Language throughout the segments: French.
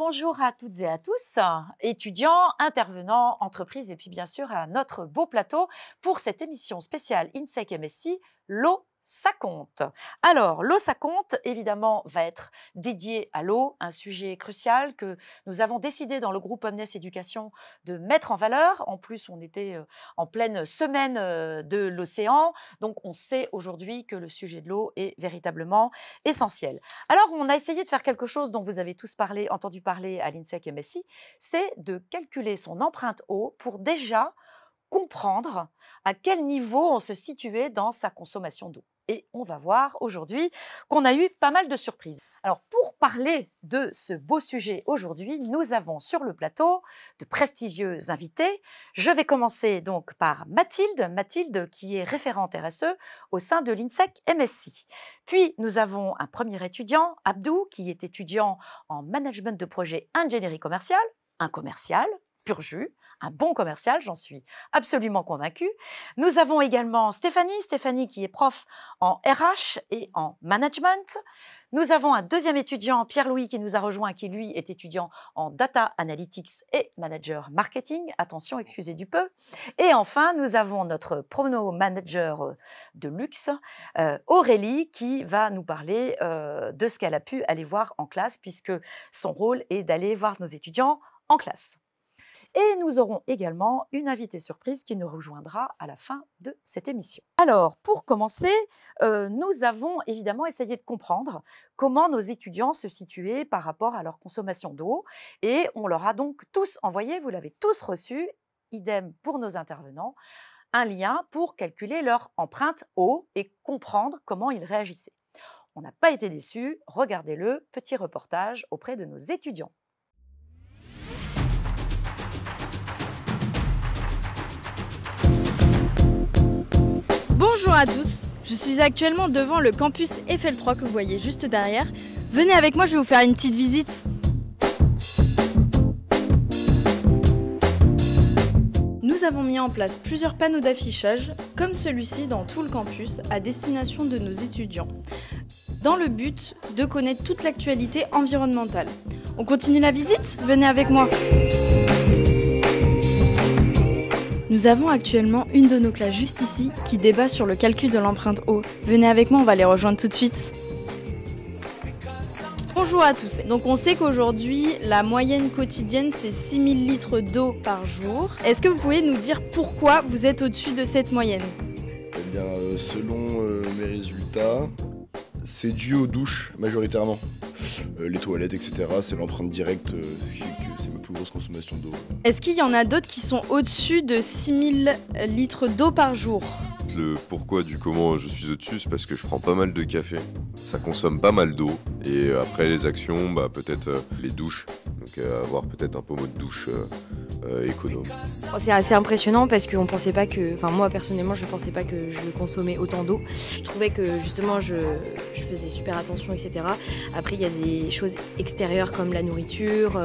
bonjour à toutes et à tous, étudiants, intervenants, entreprises et puis bien sûr à notre beau plateau pour cette émission spéciale INSEC MSI, l'eau, ça compte. Alors, l'eau, ça compte, évidemment, va être dédiée à l'eau, un sujet crucial que nous avons décidé dans le groupe Omnes Éducation de mettre en valeur. En plus, on était en pleine semaine de l'océan, donc on sait aujourd'hui que le sujet de l'eau est véritablement essentiel. Alors, on a essayé de faire quelque chose dont vous avez tous entendu parler à l'INSEC MSI, c'est de calculer son empreinte eau pour déjà comprendre à quel niveau on se situait dans sa consommation d'eau. Et on va voir aujourd'hui qu'on a eu pas mal de surprises. Alors, pour parler de ce beau sujet aujourd'hui, nous avons sur le plateau de prestigieux invités. Je vais commencer donc par Mathilde qui est référente RSE au sein de l'INSEC MSI. Puis, nous avons un premier étudiant, Abdou, qui est étudiant en management de projet ingénierie commerciale, un commercial, pur jus, un bon commercial, j'en suis absolument convaincue. Nous avons également Stéphanie qui est prof en RH et en management. Nous avons un deuxième étudiant, Pierre-Louis, qui nous a rejoint, qui lui est étudiant en data analytics et manager marketing. Attention, excusez du peu. Et enfin, nous avons notre promo manager de luxe, Aurélie, qui va nous parler de ce qu'elle a pu aller voir en classe, puisque son rôle est d'aller voir nos étudiants en classe. Et nous aurons également une invitée surprise qui nous rejoindra à la fin de cette émission. Alors, pour commencer, nous avons évidemment essayé de comprendre comment nos étudiants se situaient par rapport à leur consommation d'eau. Et on leur a donc tous envoyé, vous l'avez tous reçu, idem pour nos intervenants, un lien pour calculer leur empreinte eau et comprendre comment ils réagissaient. On n'a pas été déçus, regardez-le, petit reportage auprès de nos étudiants. Bonjour à tous, je suis actuellement devant le campus Eiffel 3 que vous voyez juste derrière. Venez avec moi, je vais vous faire une petite visite. Nous avons mis en place plusieurs panneaux d'affichage, comme celui-ci dans tout le campus, à destination de nos étudiants, dans le but de connaître toute l'actualité environnementale. On continue la visite? Venez avec moi. Nous avons actuellement une de nos classes juste ici qui débat sur le calcul de l'empreinte eau. Venez avec moi, on va les rejoindre tout de suite. Bonjour à tous. Donc on sait qu'aujourd'hui, la moyenne quotidienne, c'est 6000 litres d'eau par jour. Est-ce que vous pouvez nous dire pourquoi vous êtes au-dessus de cette moyenne? Eh bien, selon mes résultats, c'est dû aux douches majoritairement. Les toilettes, etc., c'est l'empreinte directe, c'est ma plus grosse consommation d'eau. Est-ce qu'il y en a d'autres qui sont au-dessus de 6000 litres d'eau par jour? Le pourquoi du comment je suis au-dessus, c'est parce que je prends pas mal de café. Ça consomme pas mal d'eau. Et après les actions, peut-être les douches. Donc avoir peut-être un pommeau de douche économe. C'est assez impressionnant parce qu'on pensait pas que, enfin moi personnellement je pensais pas que je consommais autant d'eau. Je trouvais que justement je faisais super attention, etc. Après il y a des choses extérieures comme la nourriture,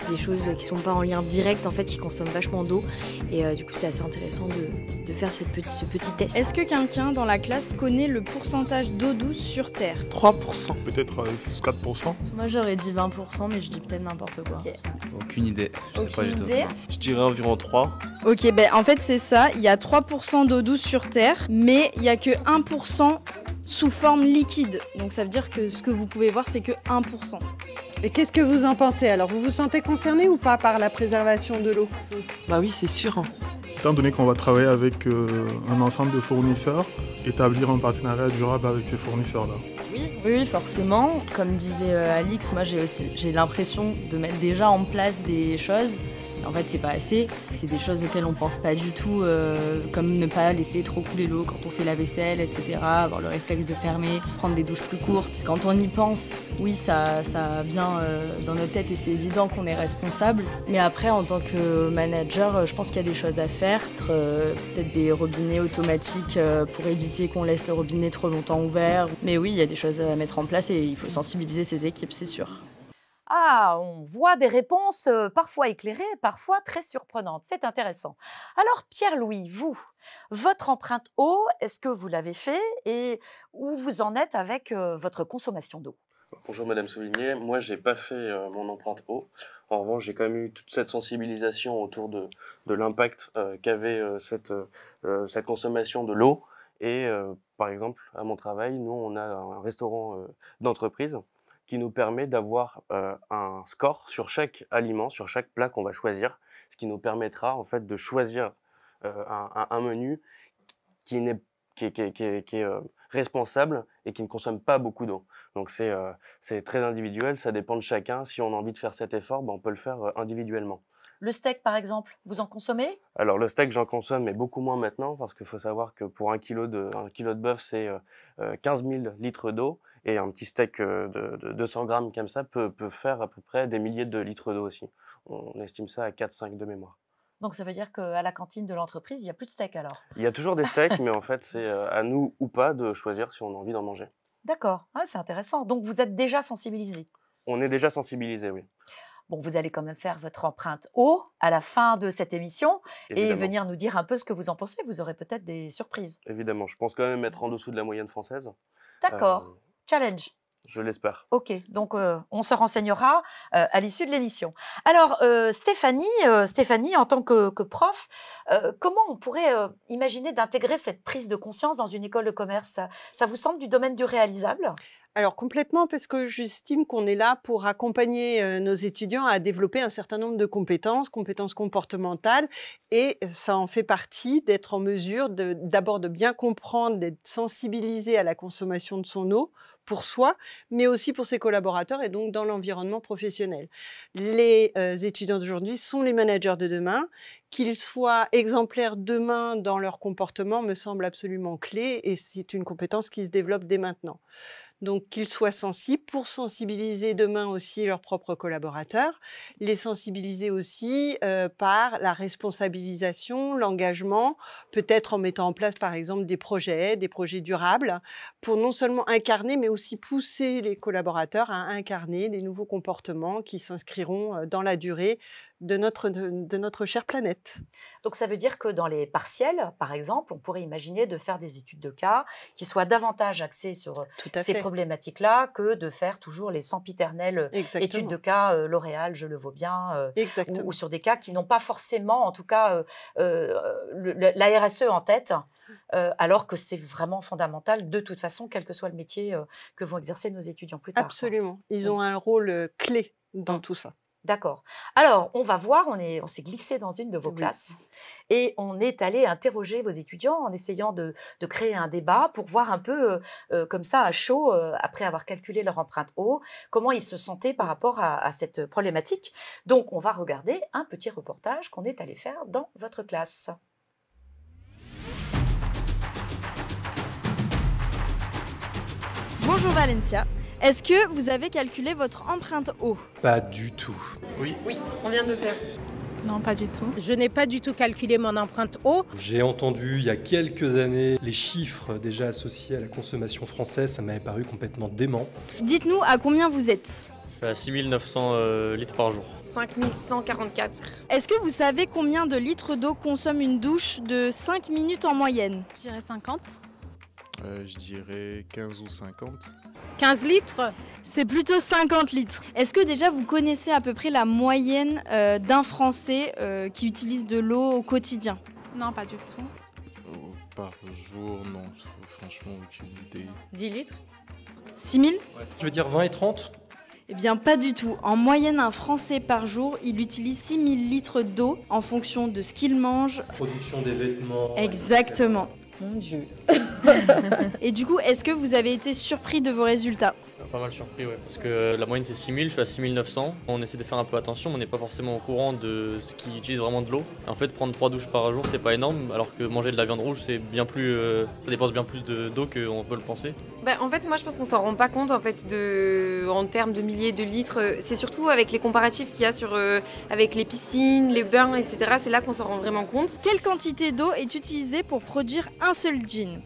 des choses qui sont pas en lien direct en fait qui consomment vachement d'eau. Et du coup c'est assez intéressant de faire ce petit test. Est-ce que quelqu'un dans la classe connaît le pourcentage d'eau douce sur Terre? 3%, peut-être 4%. Moi j'aurais dit 20%, mais je dis peut-être n'importe quoi. Okay. Aucune idée, je sais pas du tout. Je dirais environ 3. Ok, en fait c'est ça, il y a 3% d'eau douce sur Terre, mais il n'y a que 1% sous forme liquide. Donc ça veut dire que ce que vous pouvez voir c'est que 1%. Et qu'est-ce que vous en pensez? Alors vous vous sentez concerné ou pas par la préservation de l'eau? Bah oui, c'est sûr. Étant donné qu'on va travailler avec un ensemble de fournisseurs, établir un partenariat durable avec ces fournisseurs-là. Oui, forcément. Comme disait Alix, moi j'ai l'impression de mettre déjà en place des choses. En fait, c'est pas assez. C'est des choses auxquelles on pense pas du tout, comme ne pas laisser trop couler l'eau quand on fait la vaisselle, etc. Avoir le réflexe de fermer, prendre des douches plus courtes. Quand on y pense, oui, ça vient dans notre tête et c'est évident qu'on est responsable. Mais après, en tant que manager, je pense qu'il y a des choses à faire. Peut-être des robinets automatiques pour éviter qu'on laisse le robinet trop longtemps ouvert. Mais oui, il y a des choses à mettre en place et il faut sensibiliser ces équipes, c'est sûr. Ah, on voit des réponses parfois éclairées, parfois très surprenantes. C'est intéressant. Alors, Pierre-Louis, votre empreinte eau, est-ce que vous l'avez fait et où vous en êtes avec votre consommation d'eau? Bonjour Madame Sauvigné, moi j'ai pas fait mon empreinte eau. En revanche, j'ai quand même eu toute cette sensibilisation autour de l'impact qu'avait cette consommation de l'eau. Et par exemple, à mon travail, nous on a un restaurant d'entreprise qui nous permet d'avoir un score sur chaque aliment, sur chaque plat qu'on va choisir, ce qui nous permettra en fait de choisir un menu qui est responsable et qui ne consomme pas beaucoup d'eau. Donc c'est très individuel, ça dépend de chacun. Si on a envie de faire cet effort, on peut le faire individuellement. Le steak, par exemple, vous en consommez? Alors le steak, j'en consomme, mais beaucoup moins maintenant, parce qu'il faut savoir que pour un kilo de bœuf, c'est 15 000 litres d'eau, et un petit steak de 200 grammes comme ça peut faire à peu près des milliers de litres d'eau aussi. On estime ça à 4-5 de mémoire. Donc ça veut dire qu'à la cantine de l'entreprise, il n'y a plus de steak alors? Il y a toujours des steaks, mais en fait, c'est à nous ou pas de choisir si on a envie d'en manger. D'accord, c'est intéressant. Donc vous êtes déjà sensibilisé? On est déjà sensibilisé, oui. Bon, vous allez quand même faire votre empreinte eau à la fin de cette émission et venir nous dire un peu ce que vous en pensez. Vous aurez peut-être des surprises. Évidemment, je pense quand même être en dessous de la moyenne française. D'accord, challenge. Je l'espère. Ok, donc on se renseignera à l'issue de l'émission. Alors Stéphanie, en tant que prof, comment on pourrait imaginer d'intégrer cette prise de conscience dans une école de commerce? Ça vous semble du domaine du réalisable? Alors complètement, parce que j'estime qu'on est là pour accompagner nos étudiants à développer un certain nombre de compétences comportementales, et ça en fait partie d'être en mesure d'abord de bien comprendre, d'être sensibilisé à la consommation de son eau pour soi, mais aussi pour ses collaborateurs et donc dans l'environnement professionnel. Les étudiants d'aujourd'hui sont les managers de demain. Qu'ils soient exemplaires demain dans leur comportement me semble absolument clé, et c'est une compétence qui se développe dès maintenant. Donc, qu'ils soient sensibles pour sensibiliser demain aussi leurs propres collaborateurs, les sensibiliser aussi par la responsabilisation, l'engagement, peut-être en mettant en place par exemple des projets durables, pour non seulement incarner, mais aussi pousser les collaborateurs à incarner des nouveaux comportements qui s'inscriront dans la durée de notre chère planète. Donc ça veut dire que dans les partiels, par exemple, on pourrait imaginer de faire des études de cas qui soient davantage axées sur ces problématiques-là que de faire toujours les sempiternelles études de cas L'Oréal, je le vaux bien, ou sur des cas qui n'ont pas forcément, en tout cas, la RSE en tête, alors que c'est vraiment fondamental de toute façon, quel que soit le métier que vont exercer nos étudiants plus tard. Absolument, ils ont un rôle clé dans tout ça. D'accord. Alors, on va voir, on s'est glissé dans une de vos classes et on est allé interroger vos étudiants en essayant de créer un débat pour voir un peu comme ça à chaud, après avoir calculé leur empreinte eau, comment ils se sentaient par rapport à cette problématique. Donc, on va regarder un petit reportage qu'on est allé faire dans votre classe. Bonjour Valencia. Est-ce que vous avez calculé votre empreinte eau? Pas du tout. Oui, on vient de le faire. Non, pas du tout. Je n'ai pas du tout calculé mon empreinte eau. J'ai entendu il y a quelques années les chiffres déjà associés à la consommation française, ça m'avait paru complètement dément. Dites-nous à combien vous êtes? Je suis à 6900 litres par jour. 5144. Est-ce que vous savez combien de litres d'eau consomme une douche de 5 minutes en moyenne? Je dirais 50. Je dirais 15 ou 50. 15 litres? C'est plutôt 50 litres. Est-ce que déjà vous connaissez à peu près la moyenne d'un Français qui utilise de l'eau au quotidien? Non, pas du tout. Par jour, non, franchement, aucune idée. 10 litres? 6 000? Je veux dire 20 et 30? Eh bien, pas du tout. En moyenne, un Français par jour, il utilise 6 000 litres d'eau en fonction de ce qu'il mange. Production des vêtements. Exactement. Mon Dieu. Et du coup, est-ce que vous avez été surpris de vos résultats? Pas mal surpris, ouais, parce que la moyenne c'est 6000, je suis à 6900. On essaie de faire un peu attention, mais on n'est pas forcément au courant de ce qui utilise vraiment de l'eau. En fait, prendre 3 douches par jour, c'est pas énorme, alors que manger de la viande rouge, c'est bien plus, ça dépense bien plus d'eau qu'on peut le penser. En fait, moi je pense qu'on s'en rend pas compte en termes de milliers de litres. C'est surtout avec les comparatifs qu'il y a avec les piscines, les bains, etc. C'est là qu'on s'en rend vraiment compte. Quelle quantité d'eau est utilisée pour produire un seul jean?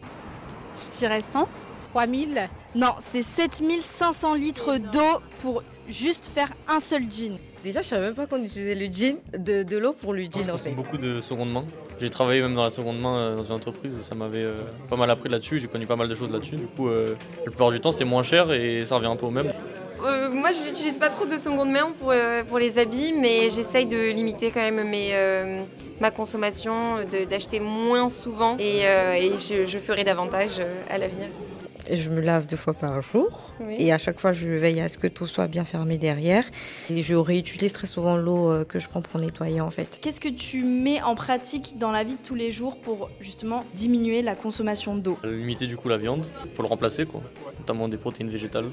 Je dirais 100. 3000. Non, c'est 7500 litres d'eau pour juste faire un seul jean. Déjà, je savais même pas qu'on utilisait le jean, de l'eau pour le jean en fait. Beaucoup de seconde main. J'ai travaillé même dans la seconde main dans une entreprise et ça m'avait pas mal appris là-dessus. J'ai connu pas mal de choses là-dessus. Du coup, la plupart du temps, c'est moins cher et ça revient un peu au même. Moi, je n'utilise pas trop de seconde main pour les habits, mais j'essaye de limiter quand même ma consommation, d'acheter moins souvent et je ferai davantage à l'avenir. Je me lave 2 fois par jour et à chaque fois je veille à ce que tout soit bien fermé derrière. Et je réutilise très souvent l'eau que je prends pour nettoyer en fait. Qu'est-ce que tu mets en pratique dans la vie de tous les jours pour justement diminuer la consommation d'eau? Limiter du coup la viande, faut le remplacer quoi, notamment des protéines végétales.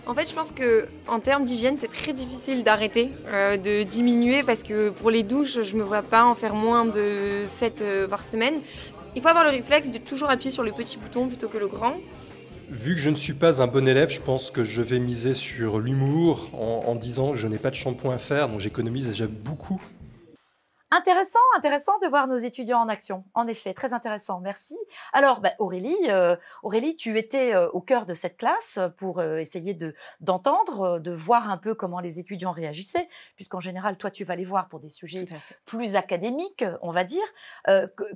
En fait, je pense qu'en termes d'hygiène, c'est très difficile d'arrêter, de diminuer parce que pour les douches, je ne me vois pas en faire moins de 7 par semaine. Il faut avoir le réflexe de toujours appuyer sur le petit bouton plutôt que le grand. Vu que je ne suis pas un bon élève, je pense que je vais miser sur l'humour en disant que je n'ai pas de shampoing à faire, donc j'économise déjà beaucoup. Intéressant de voir nos étudiants en action. En effet, très intéressant. Merci. Alors, Aurélie, tu étais au cœur de cette classe pour essayer d'entendre, de voir un peu comment les étudiants réagissaient, puisqu'en général, toi, tu vas les voir pour des sujets plus académiques, on va dire.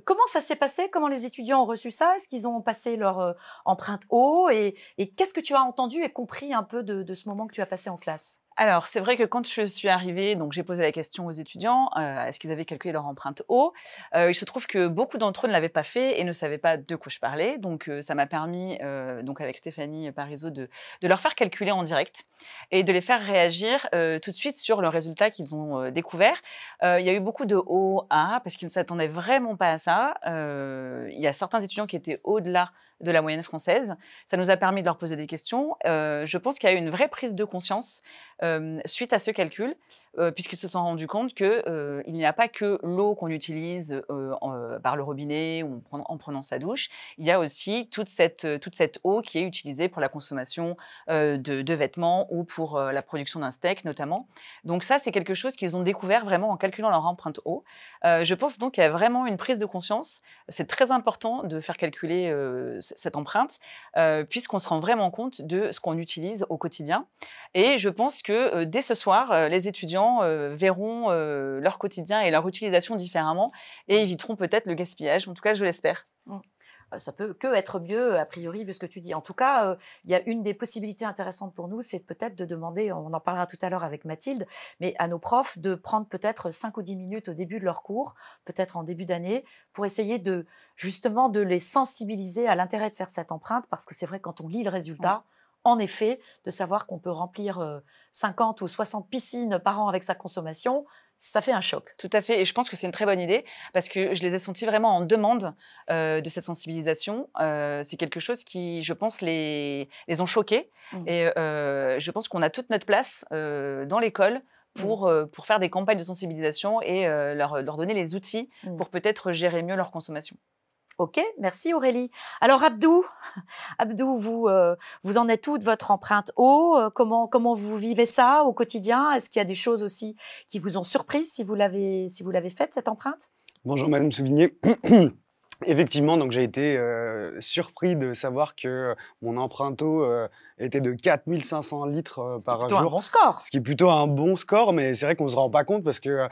Comment ça s'est passé? Comment les étudiants ont reçu ça? Est-ce qu'ils ont passé leur empreinte eau? Et qu'est-ce que tu as entendu et compris un peu de ce moment que tu as passé en classe? Alors, c'est vrai que quand je suis arrivée, donc j'ai posé la question aux étudiants, est-ce qu'ils avaient calculé leur empreinte eau? Il se trouve que beaucoup d'entre eux ne l'avaient pas fait et ne savaient pas de quoi je parlais. Donc, ça m'a permis, donc avec Stéphanie Parizeau, de leur faire calculer en direct et de les faire réagir tout de suite sur le résultat qu'ils ont découvert. Il y a eu beaucoup de O, A, parce qu'ils ne s'attendaient vraiment pas à ça. Il y a certains étudiants qui étaient au-delà de la moyenne française. Ça nous a permis de leur poser des questions. Je pense qu'il y a eu une vraie prise de conscience suite à ce calcul, puisqu'ils se sont rendus compte qu'il n'y a pas que l'eau qu'on utilise par le robinet ou en prenant sa douche, il y a aussi toute cette eau qui est utilisée pour la consommation de vêtements ou pour la production d'un steak notamment. Donc ça, c'est quelque chose qu'ils ont découvert vraiment en calculant leur empreinte eau. Je pense donc qu'il y a vraiment une prise de conscience. C'est très important de faire calculer cette empreinte, puisqu'on se rend vraiment compte de ce qu'on utilise au quotidien. Et je pense que dès ce soir, les étudiants verront leur quotidien et leur utilisation différemment et éviteront peut-être le gaspillage. En tout cas, je l'espère. Ça peut que être mieux, a priori, vu ce que tu dis. En tout cas, il y a une des possibilités intéressantes pour nous, c'est peut-être de demander, on en parlera tout à l'heure avec Mathilde, mais à nos profs de prendre peut-être 5 ou 10 minutes au début de leur cours, peut-être en début d'année, pour essayer justement de les sensibiliser à l'intérêt de faire cette empreinte, parce que c'est vrai, quand on lit le résultat, en effet, de savoir qu'on peut remplir 50 ou 60 piscines par an avec sa consommation, ça fait un choc. Tout à fait, et je pense que c'est une très bonne idée, parce que je les ai sentis vraiment en demande de cette sensibilisation. C'est quelque chose qui, je pense, les ont choqués, et je pense qu'on a toute notre place dans l'école pour faire des campagnes de sensibilisation et leur donner les outils pour peut-être gérer mieux leur consommation. Ok, merci Aurélie. Alors Abdou, vous en êtes où de votre empreinte eau? Comment vous vivez ça au quotidien? Est-ce qu'il y a des choses aussi qui vous ont surprise si vous l'avez faite, cette empreinte? Bonjour Madame Souvigné. Effectivement, donc j'ai été surpris de savoir que mon empreinte eau était de 4500 litres par jour. Un bon score. Ce qui est plutôt un bon score, mais c'est vrai qu'on ne se rend pas compte parce que,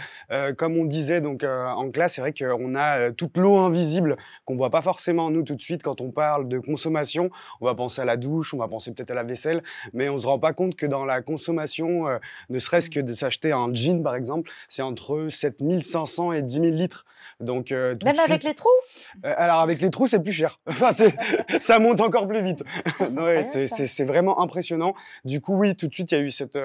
comme on disait donc, en classe, c'est vrai qu'on a toute l'eau invisible qu'on ne voit pas forcément nous tout de suite quand on parle de consommation. On va penser à la douche, on va penser peut-être à la vaisselle, mais on ne se rend pas compte que dans la consommation, ne serait-ce que de s'acheter un jean par exemple, c'est entre 7500 et 10 000 litres. Donc, même avec les trous? Alors avec les trous, c'est plus cher. Enfin, ça monte encore plus vite. Ouais, c'est vraiment impressionnant. Du coup, oui, tout de suite, il y a eu cette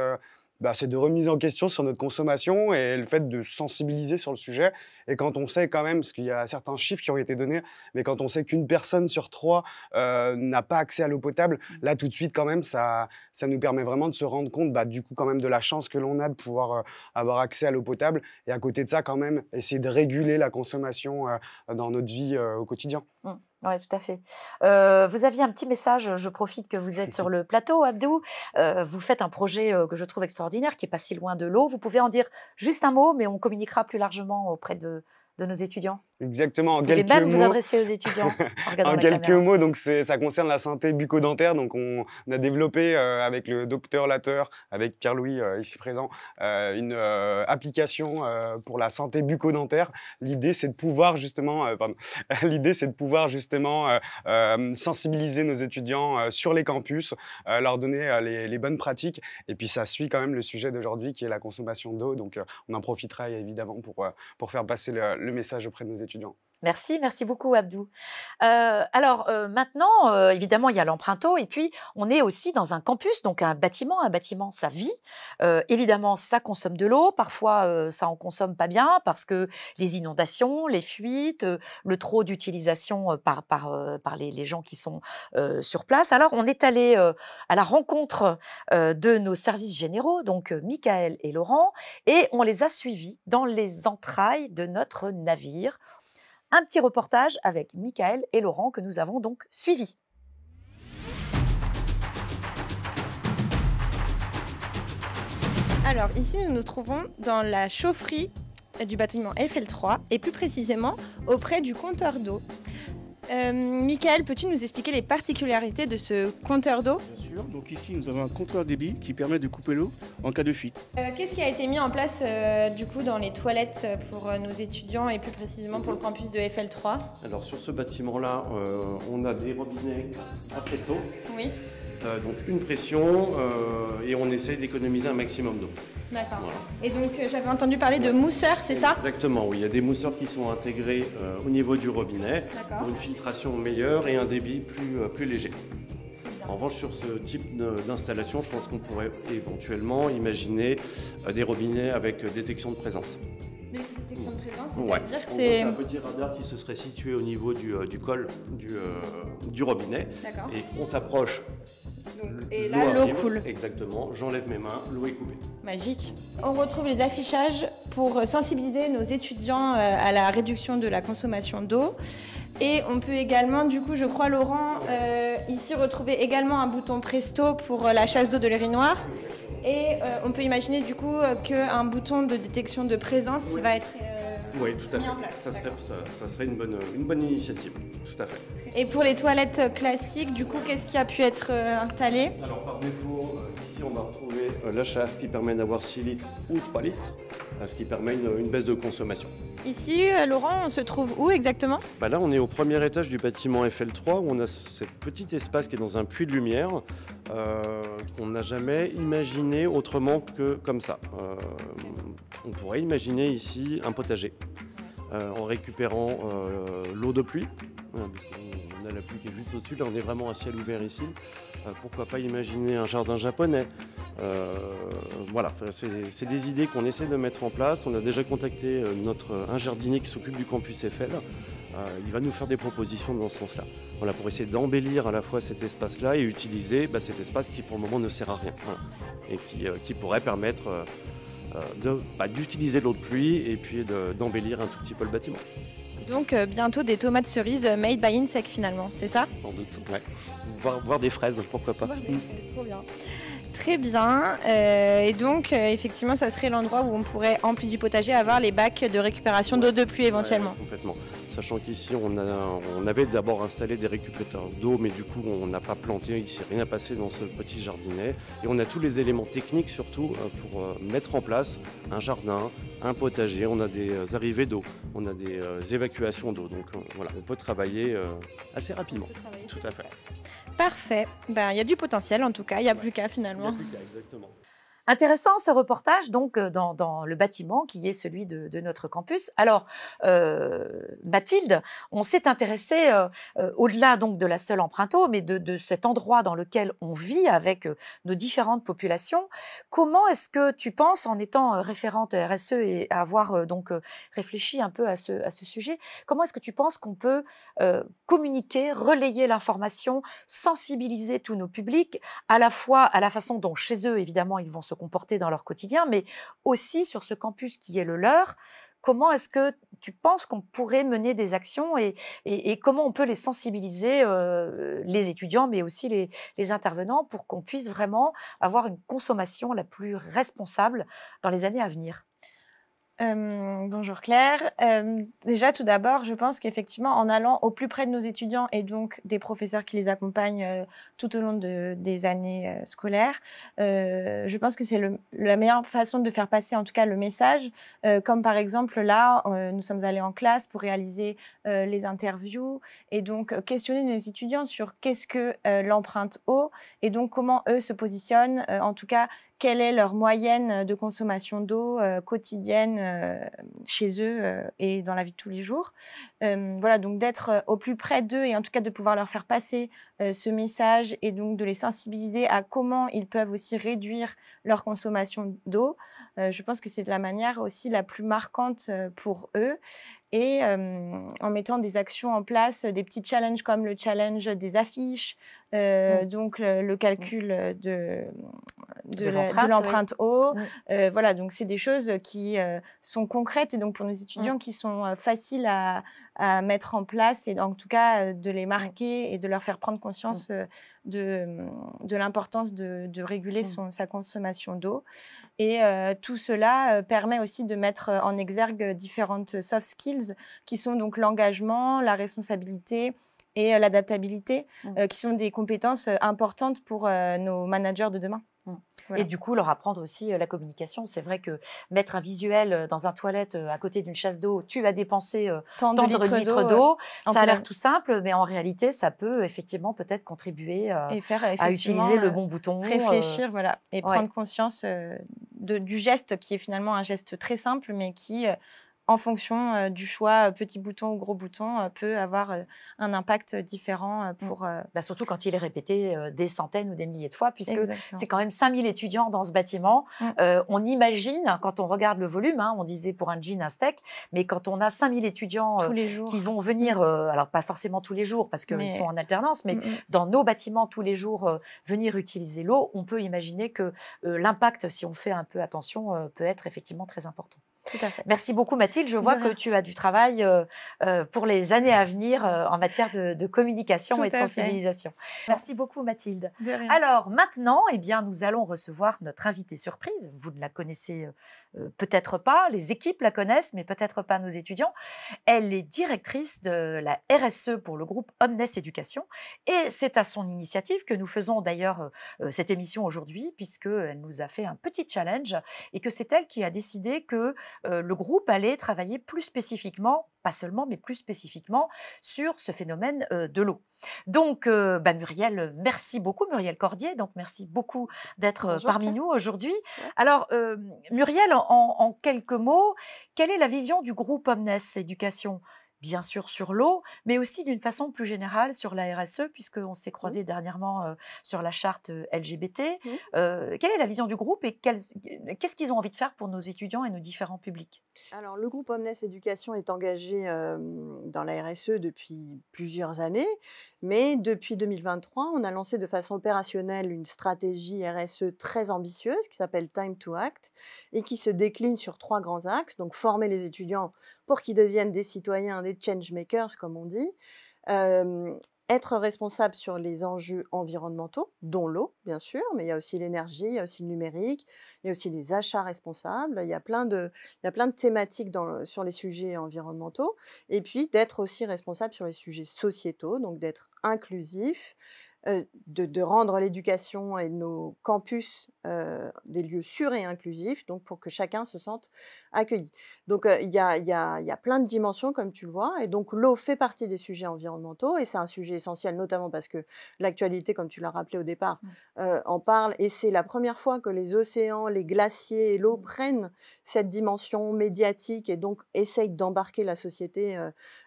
remise en question sur notre consommation et le fait de sensibiliser sur le sujet. Et quand on sait quand même, parce qu'il y a certains chiffres qui ont été donnés, mais quand on sait qu'une personne sur 3 n'a pas accès à l'eau potable, là tout de suite quand même, ça nous permet vraiment de se rendre compte du coup quand même de la chance que l'on a de pouvoir avoir accès à l'eau potable. Et à côté de ça, quand même, essayer de réguler la consommation dans notre vie au quotidien. Oui, tout à fait. Vous aviez un petit message, je profite que vous êtes sur le plateau, Abdou. Vous faites un projet que je trouve extraordinaire, qui n'est pas si loin de l'eau. Vous pouvez en dire juste un mot, mais on communiquera plus largement auprès de nos étudiants. Exactement, en Vous pouvez quelques même vous mots. adresser aux étudiants en regardant En la quelques caméra. mots, donc ça concerne la santé bucco-dentaire. Donc on a développé avec le docteur Lateur, avec Pierre-Louis ici présent, une application pour la santé bucco-dentaire. L'idée, c'est de pouvoir justement, l'idée, c'est de pouvoir justement sensibiliser nos étudiants sur les campus, leur donner les bonnes pratiques. Et puis ça suit quand même le sujet d'aujourd'hui qui est la consommation d'eau. Donc on en profitera évidemment pour faire passer le message auprès de nos étudiants. Merci, merci beaucoup Abdou. Maintenant, évidemment, il y a l'empreinte eau et puis on est aussi dans un campus, donc un bâtiment ça vit. Évidemment, ça consomme de l'eau, parfois ça en consomme pas bien parce que les inondations, les fuites, le trop d'utilisation par les gens qui sont sur place. Alors, on est allé à la rencontre de nos services généraux, donc Michael et Laurent, et on les a suivis dans les entrailles de notre navire. Un petit reportage avec Michael et Laurent que nous avons donc suivis. Alors ici nous nous trouvons dans la chaufferie du bâtiment Eiffel 3 et plus précisément auprès du compteur d'eau. Michael, peux-tu nous expliquer les particularités de ce compteur d'eau? Bien sûr, donc ici nous avons un compteur débit qui permet de couper l'eau en cas de fuite. Qu'est-ce qui a été mis en place du coup dans les toilettes pour nos étudiants et plus précisément pour le campus de Eiffel 3? Alors sur ce bâtiment-là, on a des robinets à presto. Oui. Donc une pression et on essaye d'économiser un maximum d'eau. D'accord. Voilà. Et donc j'avais entendu parler de mousseurs, c'est ça? Exactement, oui. Il y a des mousseurs qui sont intégrés au niveau du robinet pour une filtration meilleure et un débit plus léger. En revanche, sur ce type d'installation, je pense qu'on pourrait éventuellement imaginer des robinets avec détection de présence. Détection de présence, Ouais. c'est-à-dire C'est un petit radar qui se serait situé au niveau du col du robinet. D'accord. Et on s'approche. Et là, l'eau arrive. coule. Exactement. J'enlève mes mains, l'eau est coupée. Magique. On retrouve les affichages pour sensibiliser nos étudiants à la réduction de la consommation d'eau. Et on peut également, du coup, je crois, Laurent, ici retrouver également un bouton presto pour la chasse d'eau de l'urinoir. Et on peut imaginer, du coup, qu'un bouton de détection de présence va être Oui, tout à mis fait. en place. Ça serait une bonne initiative. Tout à fait. Et pour les toilettes classiques, du coup, qu'est-ce qui a pu être installé? Alors, par défaut, ici, on va retrouver la chasse qui permet d'avoir 6 litres ou 3 litres, ce qui permet une baisse de consommation. Ici, Laurent, on se trouve où exactement? Là, on est au premier étage du bâtiment Eiffel 3 où on a ce petit espace qui est dans un puits de lumière qu'on n'a jamais imaginé autrement que comme ça. On pourrait imaginer ici un potager en récupérant l'eau de pluie, parce qu'on a la pluie qui est juste au-dessus. Là, on est vraiment à ciel ouvert ici. Pourquoi pas imaginer un jardin japonais? Voilà, c'est des idées qu'on essaie de mettre en place. On a déjà contacté un jardinier qui s'occupe du campus Eiffel. Il va nous faire des propositions dans ce sens-là. Voilà, pour essayer d'embellir à la fois cet espace-là et utiliser cet espace qui pour le moment ne sert à rien. Voilà. Et qui pourrait permettre d'utiliser l'eau de pluie et puis d'embellir un tout petit peu le bâtiment. Donc bientôt des tomates cerises made by Insec finalement, c'est ça? Sans doute, ouais. Voir des fraises, pourquoi pas. Trop bien. Très bien. Et donc, effectivement, ça serait l'endroit où on pourrait, en plus du potager, avoir les bacs de récupération d'eau de pluie éventuellement. Ouais, complètement. Sachant qu'ici, on avait d'abord installé des récupérateurs d'eau, mais du coup, on n'a pas planté, il ne s'est rien passé dans ce petit jardinet. Et on a tous les éléments techniques, surtout, pour mettre en place un jardin, un potager. On a des arrivées d'eau, on a des évacuations d'eau. Donc voilà, on peut travailler assez rapidement. Tout à fait. Parfait. Il y a du potentiel en tout cas, il n'y a plus qu'à finalement. Il n'y a plus qu'à, exactement. Intéressant ce reportage donc dans le bâtiment qui est celui de notre campus. Alors Mathilde, on s'est intéressé au-delà donc de la seule empreinte eau, mais de cet endroit dans lequel on vit avec nos différentes populations. Comment est-ce que tu penses, en étant référente RSE et avoir donc réfléchi un peu à ce sujet, comment est-ce que tu penses qu'on peut communiquer, relayer l'information, sensibiliser tous nos publics, à la fois à la façon dont chez eux évidemment ils vont se comporter dans leur quotidien, mais aussi sur ce campus qui est le leur. Comment est-ce que tu penses qu'on pourrait mener des actions et comment on peut les sensibiliser, les étudiants, mais aussi les intervenants, pour qu'on puisse vraiment avoir une consommation la plus responsable dans les années à venir? Bonjour Claire. Déjà, tout d'abord, je pense qu'effectivement, en allant au plus près de nos étudiants et donc des professeurs qui les accompagnent tout au long des années scolaires, je pense que c'est la meilleure façon de faire passer en tout cas le message. Comme par exemple là, nous sommes allés en classe pour réaliser les interviews et donc questionner nos étudiants sur qu'est-ce que l'empreinte eau et donc comment eux se positionnent, en tout cas quelle est leur moyenne de consommation d'eau quotidienne chez eux et dans la vie de tous les jours. Voilà, donc d'être au plus près d'eux et en tout cas de pouvoir leur faire passer ce message et donc de les sensibiliser à comment ils peuvent aussi réduire leur consommation d'eau. Je pense que c'est de la manière aussi la plus marquante pour eux. Et en mettant des actions en place, des petits challenges comme le challenge des affiches, donc le calcul de l'empreinte eau. Voilà, donc c'est des choses qui sont concrètes et donc pour nos étudiants qui sont faciles à mettre en place et en tout cas de les marquer et de leur faire prendre conscience de l'importance de réguler sa consommation d'eau. Et tout cela permet aussi de mettre en exergue différentes soft skills qui sont donc l'engagement, la responsabilité et l'adaptabilité, qui sont des compétences importantes pour nos managers de demain. Voilà. Et du coup, leur apprendre aussi la communication. C'est vrai que mettre un visuel dans un toilette à côté d'une chasse d'eau, tu vas dépenser tant de litres d'eau, ça a l'air tout simple, mais en réalité, ça peut effectivement peut-être contribuer à utiliser le bon bouton. Réfléchir, voilà, et prendre conscience du geste qui est finalement un geste très simple, mais qui en fonction du choix petit bouton ou gros bouton, peut avoir un impact différent pour... surtout quand il est répété des centaines ou des milliers de fois, puisque c'est quand même 5000 étudiants dans ce bâtiment. On imagine, quand on regarde le volume, on disait pour un jean, un steak, mais quand on a 5000 étudiants qui vont venir, alors pas forcément tous les jours, parce qu'ils sont en alternance, mais dans nos bâtiments tous les jours, venir utiliser l'eau, on peut imaginer que l'impact, si on fait un peu attention, peut être effectivement très important. Tout à fait. Merci beaucoup Mathilde, je vois que tu as du travail pour les années à venir en matière de communication et de sensibilisation. Merci beaucoup Mathilde. Alors maintenant, nous allons recevoir notre invitée surprise. Vous ne la connaissez peut-être pas, les équipes la connaissent, mais peut-être pas nos étudiants. Elle est directrice de la RSE pour le groupe Omnes Éducation et c'est à son initiative que nous faisons d'ailleurs cette émission aujourd'hui, puisqu'elle nous a fait un petit challenge et que c'est elle qui a décidé que le groupe allait travailler plus spécifiquement, pas seulement, mais plus spécifiquement sur ce phénomène de l'eau. Donc, Muriel, merci beaucoup, Muriel Cordier, donc merci beaucoup d'être parmi nous aujourd'hui. Alors, Muriel, en quelques mots, quelle est la vision du groupe Omnes Éducation ? Bien sûr sur l'eau, mais aussi d'une façon plus générale sur la RSE, puisqu'on s'est croisé dernièrement sur la charte LGBT. Quelle est la vision du groupe et qu'est-ce qu'ils ont envie de faire pour nos étudiants et nos différents publics ? Alors, le groupe Omnes Éducation est engagé dans la RSE depuis plusieurs années, mais depuis 2023, on a lancé de façon opérationnelle une stratégie RSE très ambitieuse qui s'appelle Time to Act et qui se décline sur 3 grands axes, donc former les étudiants pour qu'ils deviennent des citoyens, des change makers, comme on dit, être responsable sur les enjeux environnementaux, dont l'eau, bien sûr, mais il y a aussi l'énergie, il y a aussi le numérique, il y a aussi les achats responsables, il y a plein de thématiques sur les sujets environnementaux, et puis d'être aussi responsable sur les sujets sociétaux, donc d'être inclusif, de rendre l'éducation et nos campus des lieux sûrs et inclusifs, donc pour que chacun se sente accueilli. Donc il y a plein de dimensions, comme tu le vois, et donc l'eau fait partie des sujets environnementaux, et c'est un sujet essentiel, notamment parce que l'actualité, comme tu l'as rappelé au départ, en parle, et c'est la première fois que les océans, les glaciers et l'eau prennent cette dimension médiatique et donc essayent d'embarquer la société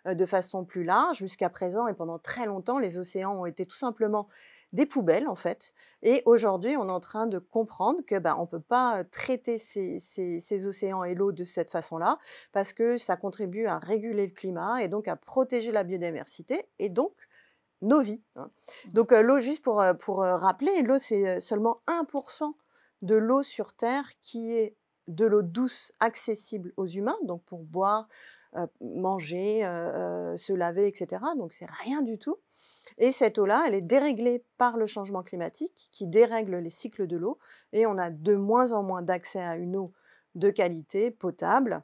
de façon plus large. Jusqu'à présent, et pendant très longtemps, les océans ont été tout simplement des poubelles en fait, et aujourd'hui on est en train de comprendre que on peut pas traiter ces océans et l'eau de cette façon-là, parce que ça contribue à réguler le climat et donc à protéger la biodiversité et donc nos vies. Donc l'eau, juste pour rappeler, l'eau c'est seulement 1% de l'eau sur Terre qui est de l'eau douce accessible aux humains, donc pour boire, manger, se laver, etc. Donc c'est rien du tout. Et cette eau-là, elle est déréglée par le changement climatique qui dérègle les cycles de l'eau, et on a de moins en moins d'accès à une eau de qualité, potable,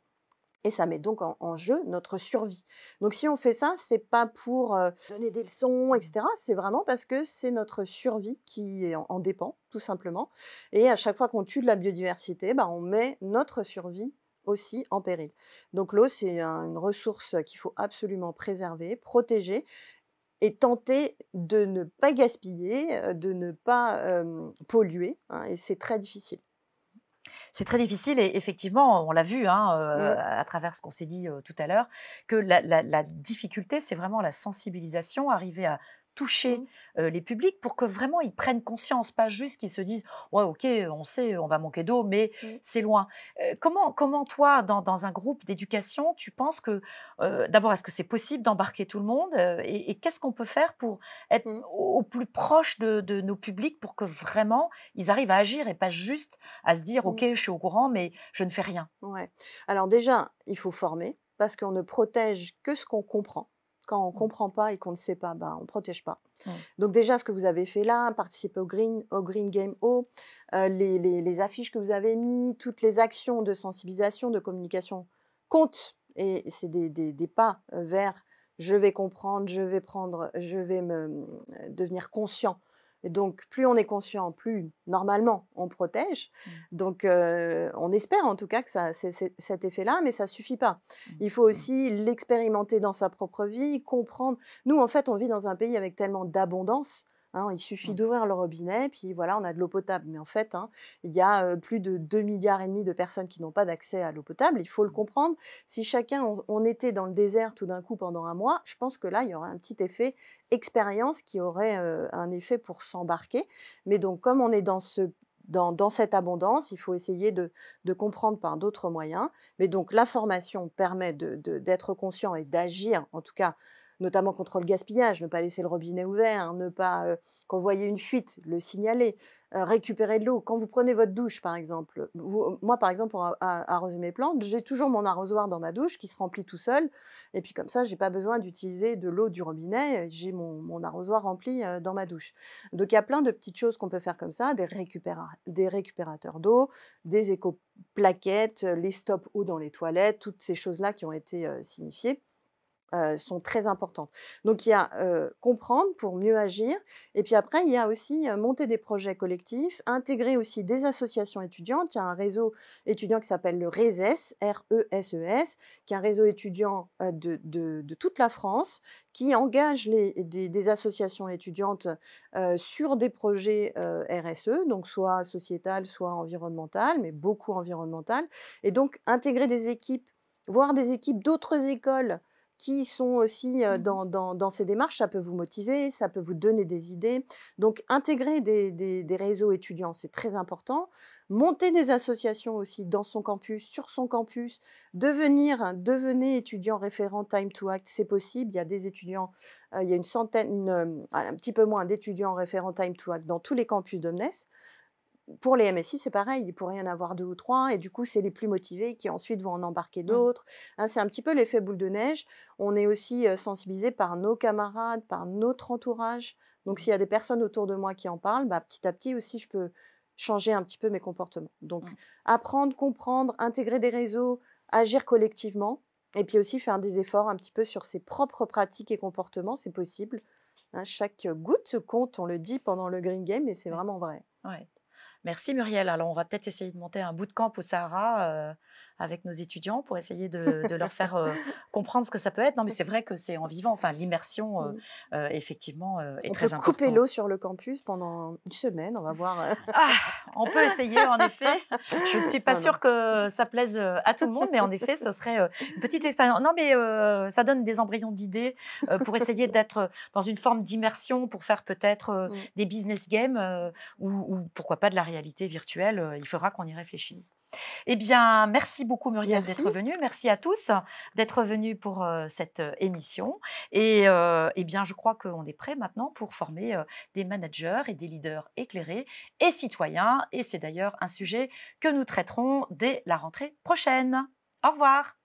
Et ça met donc en jeu notre survie. Donc si on fait ça, c'est pas pour donner des leçons, etc. C'est vraiment parce que c'est notre survie qui en dépend, tout simplement. Et à chaque fois qu'on tue de la biodiversité, bah, on met notre survie aussi en péril. Donc l'eau, c'est une ressource qu'il faut absolument préserver, protéger et tenter de ne pas gaspiller, de ne pas polluer, hein, et c'est très difficile. C'est très difficile et effectivement, on l'a vu hein, à travers ce qu'on s'est dit tout à l'heure, que la difficulté, c'est vraiment la sensibilisation, arriver à toucher les publics pour que vraiment ils prennent conscience, pas juste qu'ils se disent « ouais ok, on sait, on va manquer d'eau, mais c'est loin ». Comment toi, dans un groupe d'éducation, tu penses que, d'abord, est-ce que c'est possible d'embarquer tout le monde et qu'est-ce qu'on peut faire pour être au plus proche de nos publics pour que vraiment ils arrivent à agir et pas juste à se dire « ok, je suis au courant, mais je ne fais rien ». Ouais. Alors déjà, il faut former parce qu'on ne protège que ce qu'on comprend. Quand on ne comprend pas et qu'on ne sait pas, ben, on ne protège pas. Donc déjà, ce que vous avez fait là, participer au Green Game O, les affiches que vous avez mis, toutes les actions de sensibilisation, de communication comptent. Et c'est des pas vers je vais comprendre, je vais devenir conscient. Et donc, plus on est conscient, plus normalement on protège. Donc, on espère en tout cas que c'est cet effet-là, mais ça ne suffit pas. Il faut aussi l'expérimenter dans sa propre vie, comprendre. Nous, en fait, on vit dans un pays avec tellement d'abondance. Hein, il suffit d'ouvrir le robinet, puis voilà, on a de l'eau potable. Mais en fait, hein, il y a plus de 2,5 milliards de personnes qui n'ont pas d'accès à l'eau potable. Il faut le comprendre. Si chacun, on était dans le désert tout d'un coup pendant un mois, je pense que là, il y aurait un petit effet expérience qui aurait un effet pour s'embarquer. Mais donc, comme on est dans cette abondance, il faut essayer de comprendre par d'autres moyens. Mais donc, la formation permet d'être conscient et d'agir, en tout cas, notamment contre le gaspillage, ne pas laisser le robinet ouvert, hein, ne pas, quand vous voyez une fuite, le signaler, récupérer de l'eau. Quand vous prenez votre douche, par exemple, moi, par exemple, pour arroser mes plantes, j'ai toujours mon arrosoir dans ma douche qui se remplit tout seul. Et puis comme ça, je n'ai pas besoin d'utiliser de l'eau du robinet. J'ai mon arrosoir rempli dans ma douche. Donc il y a plein de petites choses qu'on peut faire comme ça, des récupérateurs d'eau, des éco-plaquettes, les stop eau dans les toilettes, toutes ces choses-là qui ont été signifiées. Sont très importantes. Donc il y a comprendre pour mieux agir et puis après il y a aussi monter des projets collectifs, intégrer aussi des associations étudiantes. Il y a un réseau étudiant qui s'appelle le RESES, R-E-S-E-S, qui est un réseau étudiant de toute la France qui engage des associations étudiantes sur des projets RSE, donc soit sociétal, soit environnemental, mais beaucoup environnemental. Et donc intégrer des équipes, voire des équipes d'autres écoles qui sont aussi dans ces démarches, ça peut vous motiver, ça peut vous donner des idées. Donc, intégrer des réseaux étudiants, c'est très important. Monter des associations aussi dans son campus, sur son campus. Devenez étudiant référent Time to Act, c'est possible. Il y a des étudiants, il y a un petit peu moins d'étudiants référents Time to Act dans tous les campus d'Omnes. Pour les MSI, c'est pareil, il pourrait y en avoir 2 ou 3, et du coup, c'est les plus motivés qui ensuite vont en embarquer d'autres. Hein, c'est un petit peu l'effet boule de neige. On est aussi sensibilisé par nos camarades, par notre entourage. Donc, s'il y a des personnes autour de moi qui en parlent, bah, petit à petit aussi, je peux changer un petit peu mes comportements. Donc, apprendre, comprendre, intégrer des réseaux, agir collectivement, et puis aussi faire des efforts un petit peu sur ses propres pratiques et comportements, c'est possible. Hein, chaque goutte compte, on le dit pendant le Green Game, et c'est vraiment vrai. Ouais. Merci Muriel. Alors, on va peut-être essayer de monter un bootcamp au Sahara avec nos étudiants pour essayer de leur faire comprendre ce que ça peut être. Non, mais c'est vrai que c'est en vivant. Enfin, l'immersion, effectivement, est très importante. On peut couper l'eau sur le campus pendant une semaine. On va voir. On peut essayer, en effet. Je ne suis pas sûre que ça plaise à tout le monde, mais en effet, ce serait une petite expérience. Non, mais ça donne des embryons d'idées pour essayer d'être dans une forme d'immersion, pour faire peut-être des business games ou pourquoi pas de la réalité virtuelle. Il faudra qu'on y réfléchisse. Eh bien, merci beaucoup Muriel d'être venue. Merci à tous d'être venus pour cette émission. Et eh bien, je crois qu'on est prêt maintenant pour former des managers et des leaders éclairés et citoyens. Et c'est d'ailleurs un sujet que nous traiterons dès la rentrée prochaine. Au revoir.